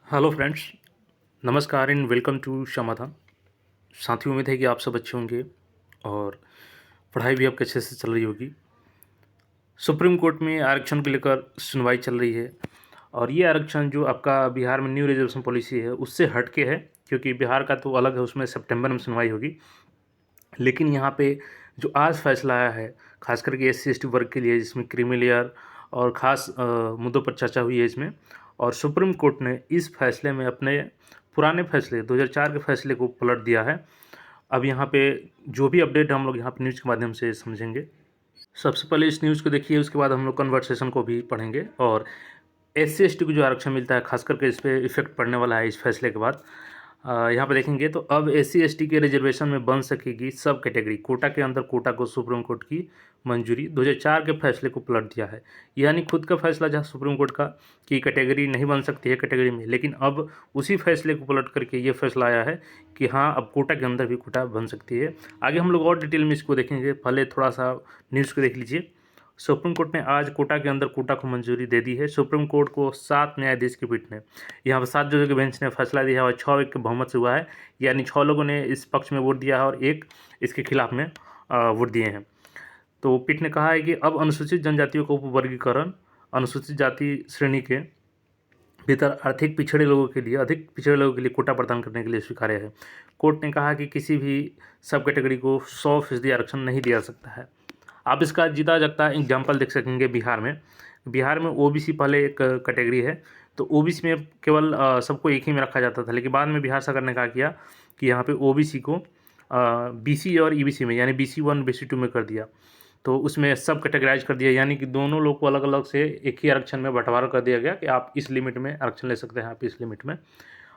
Hello friends, नमस्कार and welcome to समाधान। साथियों, उम्मीद है कि आप सब अच्छे होंगे और पढ़ाई भी आपके अच्छे से चल रही होगी। सुप्रीम कोर्ट में आरक्षण को लेकर सुनवाई चल रही है और ये आरक्षण जो आपका बिहार में न्यू रिजर्वेशन पॉलिसी है उससे हट के है, क्योंकि बिहार का तो अलग है, उसमें सितंबर में सुनवाई होगी। लेकिन यहाँ पे जो आज फैसला आया है, खास करके SC ST वर्ग के लिए, जिसमें क्रीमी लेयर और ख़ास मुद्दों पर चर्चा हुई है इसमें। और सुप्रीम कोर्ट ने इस फैसले में अपने पुराने फैसले 2004 के फैसले को पलट दिया है। अब यहाँ पे जो भी अपडेट हम लोग यहाँ पे न्यूज़ के माध्यम से समझेंगे। सबसे पहले इस न्यूज़ को देखिए, उसके बाद हम लोग कन्वर्सेशन को भी पढ़ेंगे और SC ST को जो आरक्षण मिलता है, खास करके इस पर इफेक्ट पड़ने वाला है इस फैसले के बाद। यहाँ पे देखेंगे तो अब SC ST के रिजर्वेशन में बन सकेगी सब कैटेगरी। कोटा के अंदर कोटा को सुप्रीम कोर्ट की मंजूरी 2004 के फैसले को पलट दिया है। यानी खुद का फैसला जहाँ सुप्रीम कोर्ट का कि कैटेगरी नहीं बन सकती है कैटेगरी में, लेकिन अब उसी फैसले को पलट करके ये फैसला आया है कि हाँ, अब कोटा के अंदर भी कोटा बन सकती है। आगे हम लोग और डिटेल में इसको देखेंगे, पहले थोड़ा सा न्यूज़ को देख लीजिए। सुप्रीम कोर्ट ने आज कोटा के अंदर कोटा को मंजूरी दे दी है। सुप्रीम कोर्ट को 7 न्यायाधीश की पीठ ने, यहाँ पर 7 जजों के बेंच ने फैसला दिया है और 6 के बहुमत से हुआ है। यानी 6 लोगों ने इस पक्ष में वोट दिया है और 1 इसके खिलाफ में वोट दिए हैं। तो पीठ ने कहा है कि अब अनुसूचित जनजातियों का उपवर्गीकरण अनुसूचित जाति श्रेणी के भीतर आर्थिक पिछड़े लोगों के लिए, अधिक पिछड़े लोगों के लिए कोटा प्रदान करने के लिए स्वीकार्य है। कोर्ट ने कहा कि किसी भी सब कैटेगरी को 100% आरक्षण नहीं दिया जा सकता है। आप इसका जीता जागता एग्जाम्पल देख सकेंगे बिहार में। बिहार में OBC पहले एक कैटेगरी है, तो OBC में केवल सबको एक ही में रखा जाता था, लेकिन बाद में बिहार सरकार ने कहा किया कि यहाँ पे OBC को BC और EBC में, यानी BC1 BC2 में कर दिया। तो उसमें सब कैटेगराइज कर दिया, यानी कि दोनों लोग को अलग अलग से एक ही आरक्षण में बंटवारा कर दिया गया कि आप इस लिमिट में आरक्षण ले सकते हैं, आप इस लिमिट में।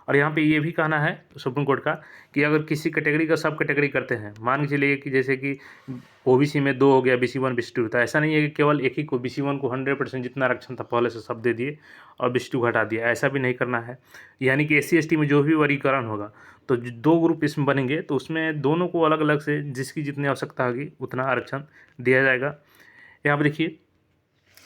और यहाँ पे ये भी कहना है सुप्रीम कोर्ट का कि अगर किसी कैटेगरी का सब कैटेगरी करते हैं, मान के चलिए कि जैसे कि OBC में 2 हो गया, BC1 BC2, तो ऐसा नहीं है कि केवल एक ही को, BC1 को 100% जितना आरक्षण था पहले से सब दे दिए और BC2 हटा दिया, ऐसा भी नहीं करना है। यानी कि SC ST में जो भी वर्गीकरण होगा, तो 2 ग्रुप इसमें बनेंगे, तो उसमें दोनों को अलग अलग से जिसकी जितनी आवश्यकता होगी उतना आरक्षण दिया जाएगा। यहाँ पर देखिए,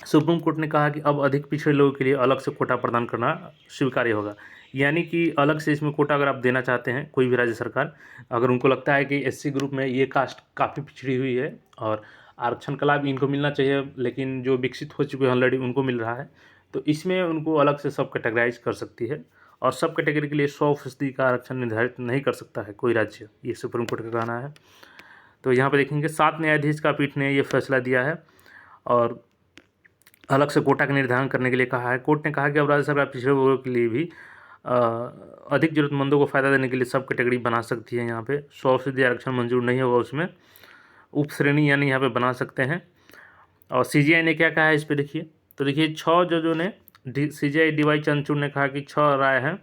सुप्रीम कोर्ट ने कहा कि अब अधिक पिछड़े लोगों के लिए अलग से कोटा प्रदान करना स्वीकार्य होगा। यानी कि अलग से इसमें कोटा अगर आप देना चाहते हैं, कोई भी राज्य सरकार, अगर उनको लगता है कि SC ग्रुप में ये कास्ट काफ़ी पिछड़ी हुई है और आरक्षण का लाभ इनको मिलना चाहिए, लेकिन जो विकसित हो चुके हैं ऑलरेडी उनको मिल रहा है, तो इसमें उनको अलग से सब कैटेगराइज कर सकती है। और सब कैटेगरी के लिए 100% का आरक्षण निर्धारित नहीं कर सकता है कोई राज्य, ये सुप्रीम कोर्ट का कहना है। तो यहाँ पर देखेंगे 7 न्यायाधीश का पीठ ने ये फैसला दिया है और अलग से कोटा का निर्धारण करने के लिए कहा है। कोर्ट ने कहा कि अब राज्य सरकार पिछड़े वर्गों के लिए भी अधिक जरूरतमंदों को फ़ायदा देने के लिए सब कैटेगरी बना सकती है। यहाँ पे 100% आरक्षण मंजूर नहीं होगा, उसमें उप श्रेणी यानी यहाँ पे बना सकते हैं। और CGI ने क्या कहा है इस पर देखिए, तो देखिए 6 जजों ने, CGI DY चंद्रचूड़ ने कहा कि 6 राय हैं।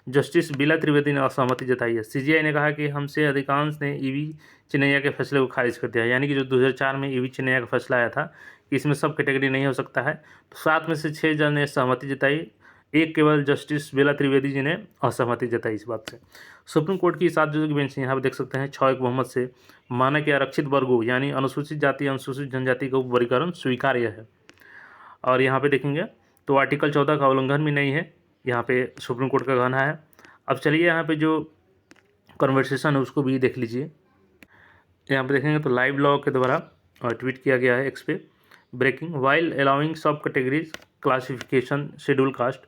जस्टिस बीला त्रिवेदी ने असहमति जताई है। CGI ने कहा कि हमसे अधिकांश ने EV चिन्नैया के फैसले को खारिज कर दिया, यानी कि जो 2004 में EV चिन्नैया का फैसला आया था कि इसमें सब कैटेगरी नहीं हो सकता है, तो 7 में से 6 जन ने सहमति जताई, एक केवल जस्टिस बेला त्रिवेदी जी ने असहमति जताई इस बात से। सुप्रीम कोर्ट की 7 जजों की बेंच यहाँ पर देख सकते हैं 6 एक बहुमत से माना कि आरक्षित वर्गों यानी अनुसूचित जाति अनुसूचित जनजाति का वर्गीकरण स्वीकार्य है। और यहाँ पे देखेंगे तो आर्टिकल 14 का उल्लंघन भी नहीं है, यहाँ पे सुप्रीम कोर्ट का कहना है। अब चलिए यहाँ पे जो कन्वर्सेशन है उसको भी देख लीजिए। यहाँ पे देखेंगे तो लाइव लॉ के द्वारा ट्वीट किया गया है एक्स पे, breaking while allowing sub categories classification schedule caste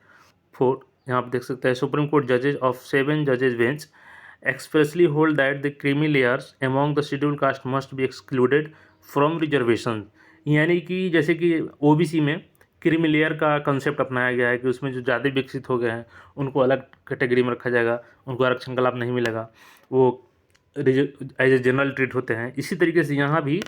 4। यहाँ पे देख सकते हैं सुप्रीम कोर्ट जजेज ऑफ 7 जजेज bench expressly hold that the creamy layers among the schedule caste must be excluded from reservation. यानी कि जैसे कि OBC में क्रीमी लेयर का कंसेप्ट अपनाया गया है कि उसमें जो ज़्यादा विकसित हो गए हैं उनको अलग कैटेगरी में रखा जाएगा, उनको आरक्षण का लाभ नहीं मिलेगा, वो एज ए जनरल ट्रीट होते हैं। इसी तरीके से यहाँ भी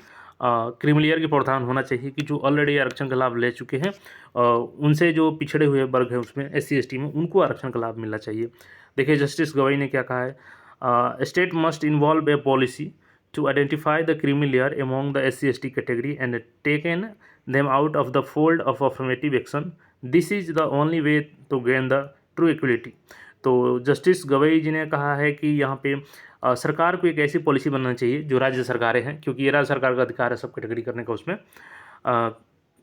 क्रीमी लेयर की प्रावधान होना चाहिए कि जो ऑलरेडी आरक्षण का लाभ ले चुके हैं, उनसे जो पिछड़े हुए वर्ग हैं उसमें SC ST में, उनको आरक्षण का लाभ मिलना चाहिए। देखिए जस्टिस गवाई ने क्या कहा है, state must involve A policy to identify the creamy layer among the SC ST category and taken them out of the fold of affirmative action. This is the only way to gain the true equality. तो justice Gavai जी ने कहा है कि यहाँ पे सरकार को एक ऐसी पॉलिसी बनानी चाहिए, जो राज्य सरकारें हैं, क्योंकि ये राज्य सरकार का अधिकार है सब कैटेगरी करने का, उसमें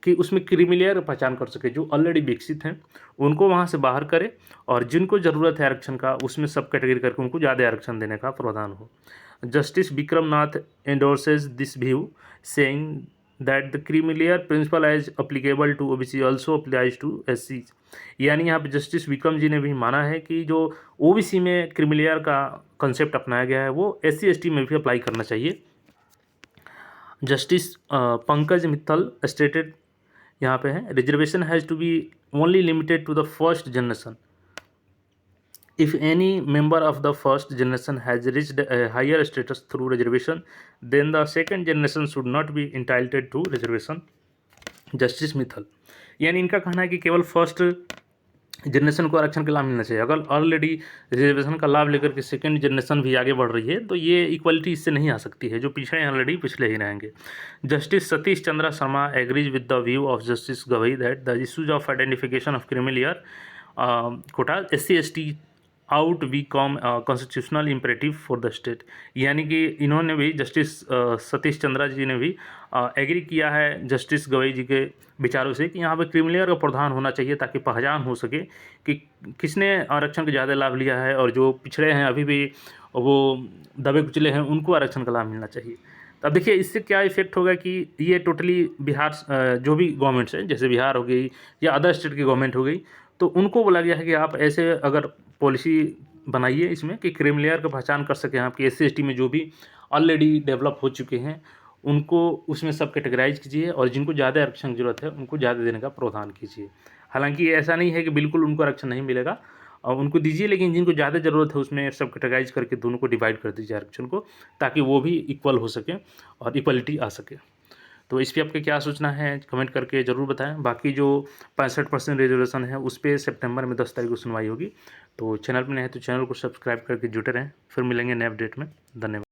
कि उसमें क्रीमी लेयर पहचान कर सके, जो ऑलरेडी विकसित हैं उनको वहाँ से बाहर करे और जिनको ज़रूरत है आरक्षण का उसमें सब कैटेगरी करके उनको ज़्यादा आरक्षण देने का प्रावधान हो। Justice Vikram Nath endorses this view, saying that the creamy layer principle as applicable to OBC also applies to SC। यानी यहाँ पे जस्टिस विक्रम जी ने भी माना है कि जो OBC में क्रीमी लेयर का कंसेप्ट अपनाया गया है वो SC ST में भी अप्लाई करना चाहिए। जस्टिस पंकज मित्तल स्टेटेड, यहाँ पे है, reservation has to be only limited to the first generation. If any member of the first generation has reached a higher status through reservation, then the second generation should not be entitled to reservation। Justice Mittal, यानी इनका कहना है कि केवल first generation को आरक्षण का लाभ मिलना चाहिए। अगर ऑलरेडी रिजर्वेशन का लाभ लेकर के सेकेंड जनरेशन भी आगे बढ़ रही है तो ये इक्वलिटी इससे नहीं आ सकती है, जो पिछड़े हैं ऑलरेडी पिछले ही रहेंगे। Justice Satish Chandra Sharma agrees with the view of Justice Gavai that the issues of identification of creamy layer quota SC ST out we come constitutional imperative for the state. यानी कि इन्होंने भी जस्टिस सतीश चंद्रा जी ने भी एग्री किया है जस्टिस गवई जी के विचारों से कि यहाँ पे क्रीमी लेयर का प्रावधान होना चाहिए ताकि पहचान हो सके कि किसने आरक्षण का ज़्यादा लाभ लिया है और जो पिछड़े हैं अभी भी वो दबे कुचले हैं उनको आरक्षण का लाभ मिलना चाहिए। तो अब देखिए इससे क्या इफेक्ट होगा कि ये टोटली बिहार जो भी गवर्नमेंट्स हैं जैसे बिहार हो गई या अदर स्टेट की गवर्नमेंट हो गई तो उनको बोला गया है कि आप ऐसे अगर पॉलिसी बनाइए इसमें कि क्रीमी लेयर का पहचान कर सकें आपकी SC ST में जो भी ऑलरेडी डेवलप हो चुके हैं उनको उसमें सब कैटेगराइज कीजिए और जिनको ज़्यादा आरक्षण की जरूरत है उनको ज़्यादा देने का प्रावधान कीजिए। हालांकि ऐसा नहीं है कि बिल्कुल उनको आरक्षण नहीं मिलेगा और उनको दीजिए, लेकिन जिनको ज़्यादा ज़रूरत है उसमें सब कैटेगराइज करके दोनों को डिवाइड कर दीजिए आरक्षण को, ताकि वो भी इक्वल हो सके और इक्वलिटी आ सके। तो इस पर आपका क्या सोचना है कमेंट करके ज़रूर बताएं। बाकी जो 65% रिजर्वेशन है उस पर सितंबर में 10 तारीख को सुनवाई होगी। तो चैनल पर नए हैं तो चैनल को सब्सक्राइब करके जुटे रहें। फिर मिलेंगे नए अपडेट में। धन्यवाद।